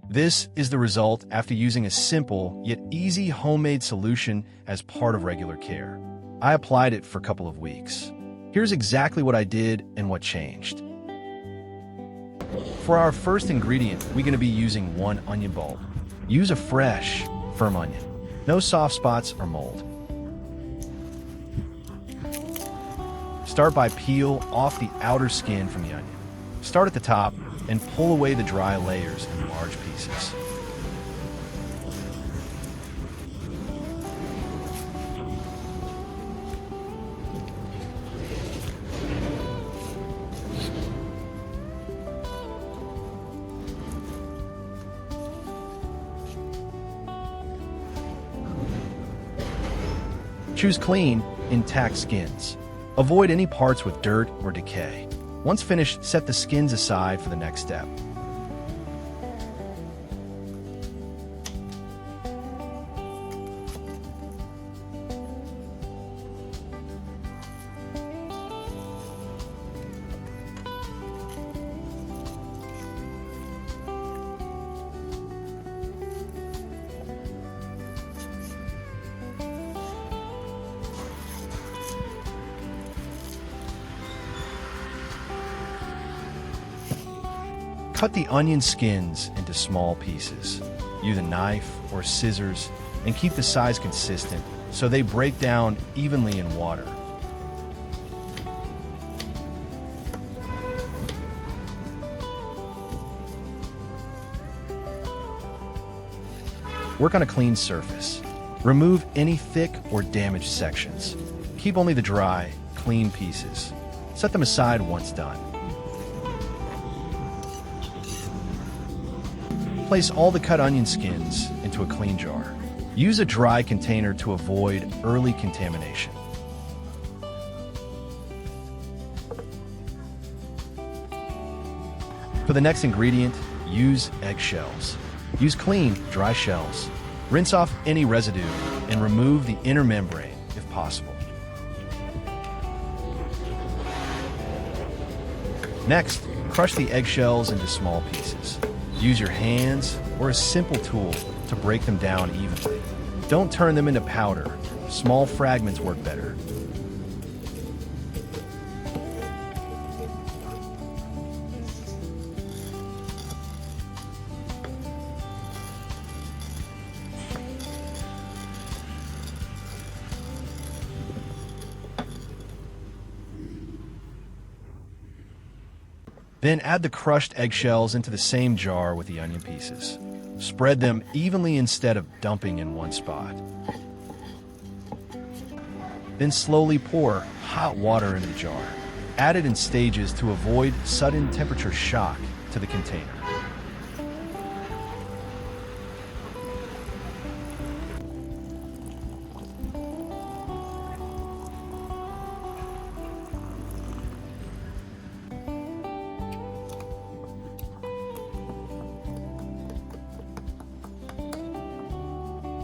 This is the result after using a simple yet easy homemade solution as part of regular care. I applied it for a couple of weeks. Here's exactly what I did and what changed. For our first ingredient, we're going to be using 1 onion bulb. Use a fresh, firm onion. No soft spots or mold. Start by peel off the outer skin from the onion. Start at the top and pull away the dry layers in large pieces. Choose clean, intact skins. Avoid any parts with dirt or decay. Once finished, set the skins aside for the next step. Cut the onion skins into small pieces. Use a knife or scissors and keep the size consistent so they break down evenly in water. Work on a clean surface. Remove any thick or damaged sections. Keep only the dry, clean pieces. Set them aside once done. Place all the cut onion skins into a clean jar. Use a dry container to avoid early contamination. For the next ingredient, use eggshells. Use clean, dry shells. Rinse off any residue and remove the inner membrane if possible. Next, crush the eggshells into small pieces. Use your hands or a simple tool to break them down evenly. Don't turn them into powder. Small fragments work better. Then add the crushed eggshells into the same jar with the onion pieces. Spread them evenly instead of dumping in one spot. Then slowly pour hot water into the jar. Add it in stages to avoid sudden temperature shock to the container.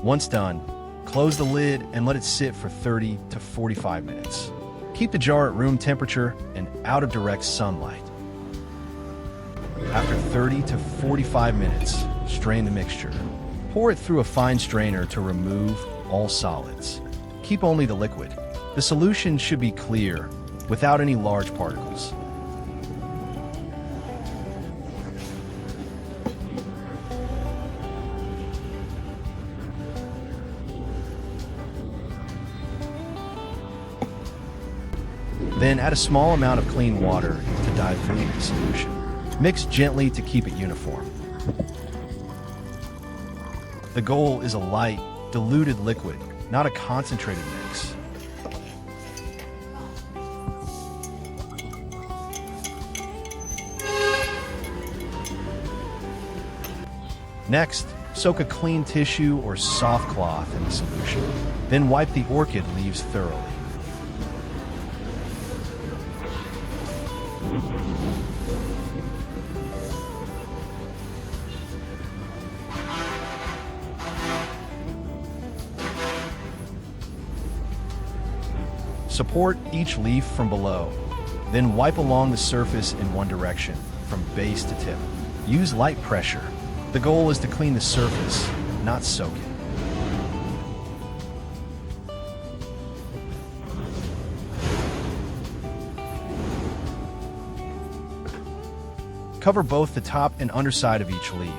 Once done, close the lid and let it sit for 30 to 45 minutes. Keep the jar at room temperature and out of direct sunlight. After 30 to 45 minutes, strain the mixture. Pour it through a fine strainer to remove all solids. Keep only the liquid. The solution should be clear, without any large particles. Then add a small amount of clean water to dilute the solution. Mix gently to keep it uniform. The goal is a light, diluted liquid, not a concentrated mix. Next, soak a clean tissue or soft cloth in the solution. Then wipe the orchid leaves thoroughly. Support each leaf from below, then wipe along the surface in one direction, from base to tip. Use light pressure. The goal is to clean the surface, not soak it. Cover both the top and underside of each leaf,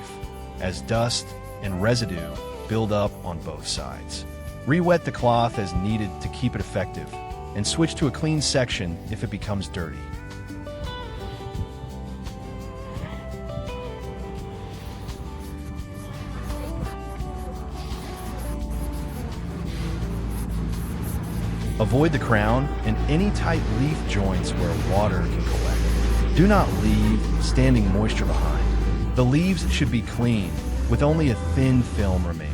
as dust and residue build up on both sides. Re-wet the cloth as needed to keep it effective, and switch to a clean section if it becomes dirty. Avoid the crown and any tight leaf joints where water can collect. Do not leave standing moisture behind. The leaves should be clean, with only a thin film remaining.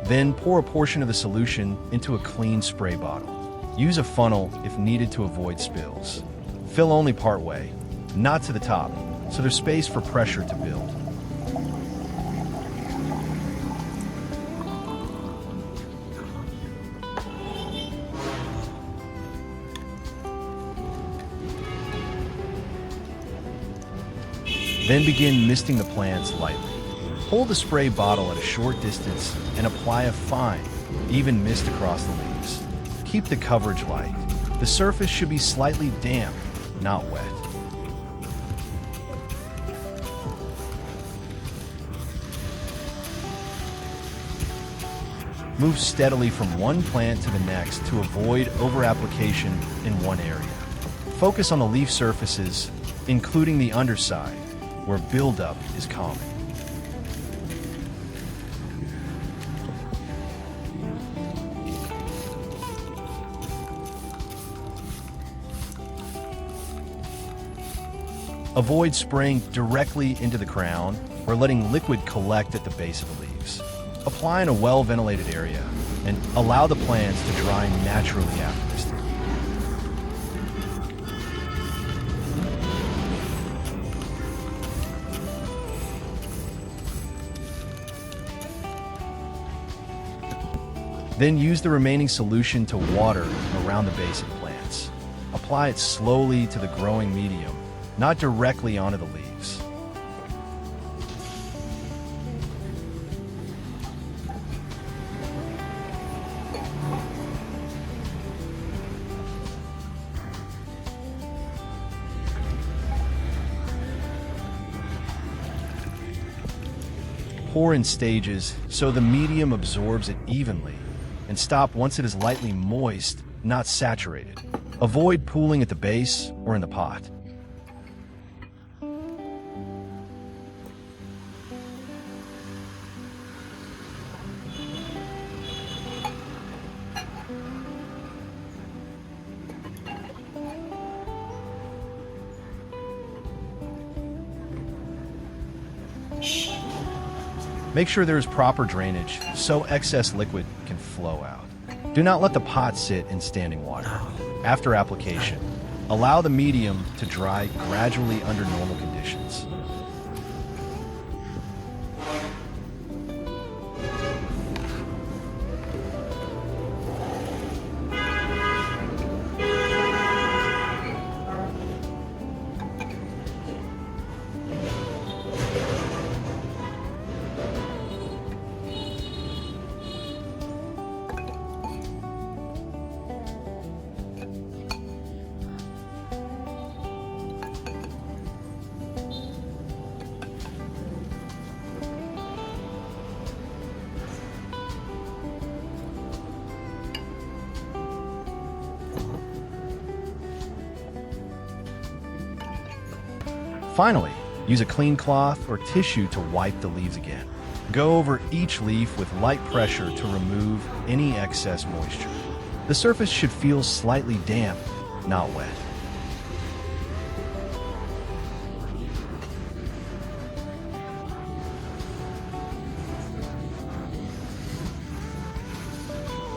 Then pour a portion of the solution into a clean spray bottle. Use a funnel if needed to avoid spills. Fill only part way, not to the top, so there's space for pressure to build. Then begin misting the plants lightly. Hold the spray bottle at a short distance and apply a fine, even mist across the leaves. Keep the coverage light. The surface should be slightly damp, not wet. Move steadily from one plant to the next to avoid over-application in one area. Focus on the leaf surfaces, including the underside, where buildup is common. Avoid spraying directly into the crown or letting liquid collect at the base of the leaves. Apply in a well-ventilated area and allow the plants to dry naturally after misting. Then use the remaining solution to water around the base of the plants. Apply it slowly to the growing medium, not directly onto the leaves. Pour in stages so the medium absorbs it evenly, and stop once it is lightly moist, not saturated. Avoid pooling at the base or in the pot. Make sure there is proper drainage so excess liquid can flow out. Do not let the pot sit in standing water. After application, allow the medium to dry gradually under normal conditions. Finally, use a clean cloth or tissue to wipe the leaves again. Go over each leaf with light pressure to remove any excess moisture. The surface should feel slightly damp, not wet.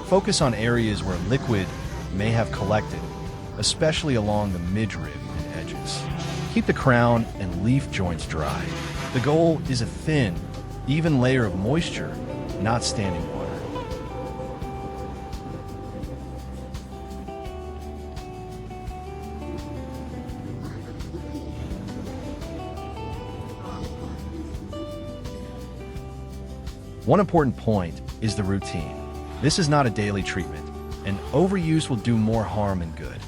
Focus on areas where liquid may have collected, especially along the midrib and edges. Keep the crown and leaf joints dry. The goal is a thin, even layer of moisture, not standing water. One important point is the routine. This is not a daily treatment, and overuse will do more harm than good.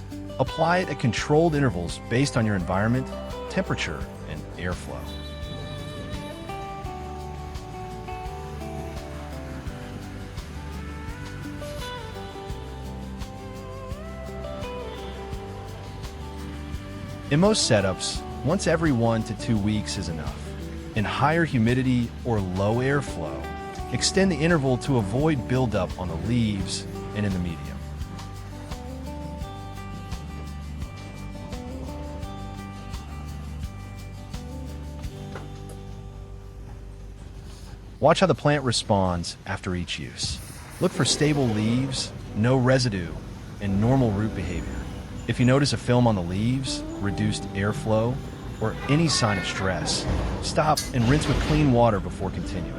Apply it at controlled intervals based on your environment, temperature, and airflow. In most setups, once every 1 to 2 weeks is enough. In higher humidity or low airflow, extend the interval to avoid buildup on the leaves and in the medium. Watch how the plant responds after each use. Look for stable leaves, no residue, and normal root behavior. If you notice a film on the leaves, reduced airflow, or any sign of stress, stop and rinse with clean water before continuing.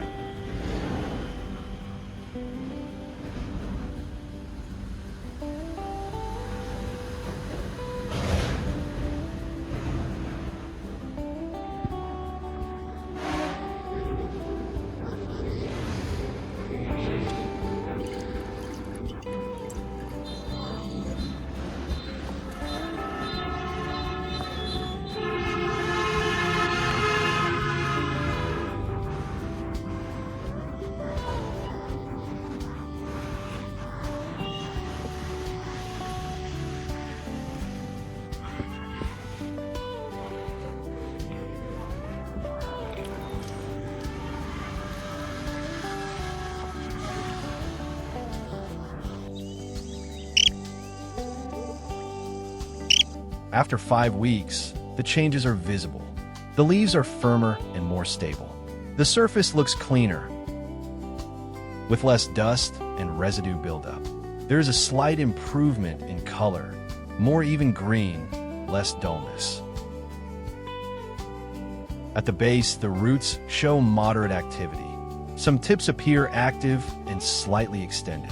After 5 weeks, the changes are visible. The leaves are firmer and more stable. The surface looks cleaner, with less dust and residue buildup. There is a slight improvement in color, more even green, less dullness. At the base, the roots show moderate activity. Some tips appear active and slightly extended.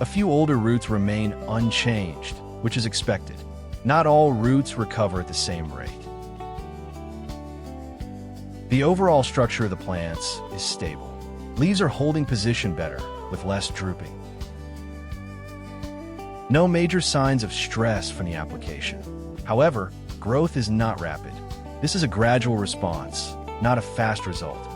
A few older roots remain unchanged, which is expected. Not all roots recover at the same rate. The overall structure of the plants is stable. Leaves are holding position better, with less drooping. No major signs of stress from the application. However, growth is not rapid. This is a gradual response, not a fast result.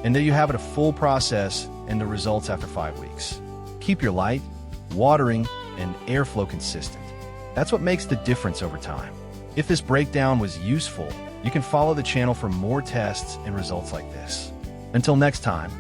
And there you have it, a full process and the results after 5 weeks. Keep your light, watering, and airflow consistent. That's what makes the difference over time. If this breakdown was useful, you can follow the channel for more tests and results like this. Until next time,